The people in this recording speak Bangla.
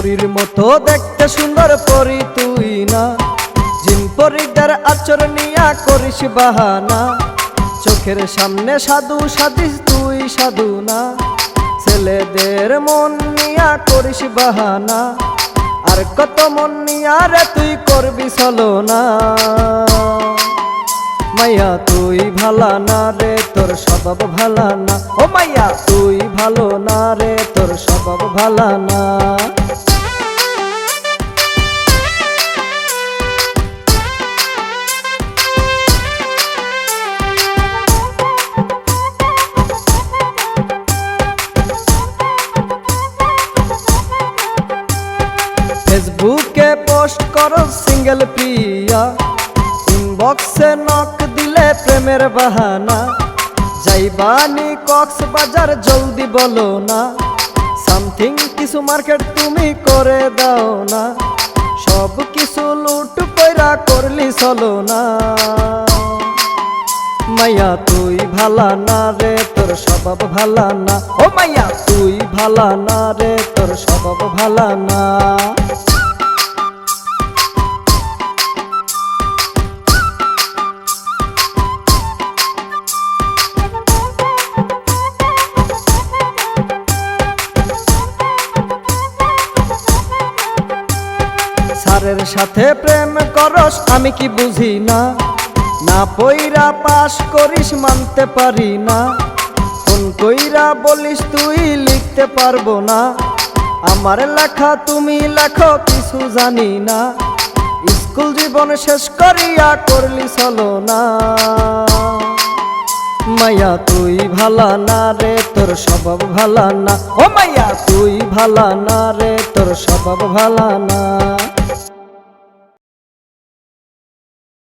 পরীর মতো দেখতে সুন্দর পরী তুই না, জিন পরীদের আচরণ নিয়া করিস বাহানা। চোখের সামনে সাধু সাধিস তুই সাধু না, ছেলেদের মন নিয়া করিস বাহানা। আর কত মন নিয়া রে তুই করবি ছলনা। মাইয়া তুই ভালা না রে, তোর স্বভাব ভালা না। ও মাইয়া তুই ভালো না রে, তোর স্বভাব ভালা না। ফেসবুকে পোস্ট করো সিঙ্গেল প্রিয়া, ইনবক্সে নক দিলে প্রেমের বাহানা। যাইবানি কক্সবাজার জলদি বলো না, সামথিং কিছু মার্কেট তুমি করে দাও না। সব কিছু লুট কইরা করলি চলো না। মাইয়া তুই ভালা না রে, তোর স্বভাব ভালা না। ও মাইয়া তুই ভালা না রে, তোর স্বভাব ভালা না। স্যারের সাথে প্রেম করস আমি কি বুঝি না, না পইরা পাস করিস মানতে পারি না। ফোন কইরা বলিস তুই লিখতে পারবো না, আমার লেখা তুমি লেখো কিছু জানি না। স্কুল জীবন শেষ করিয়া করলি চলো না। মাইয়া তুই ভালা না রে, তোর স্বভাব ভালা না। ও মাইয়া তুই ভালা না রে, তোর স্বভাব ভালা না।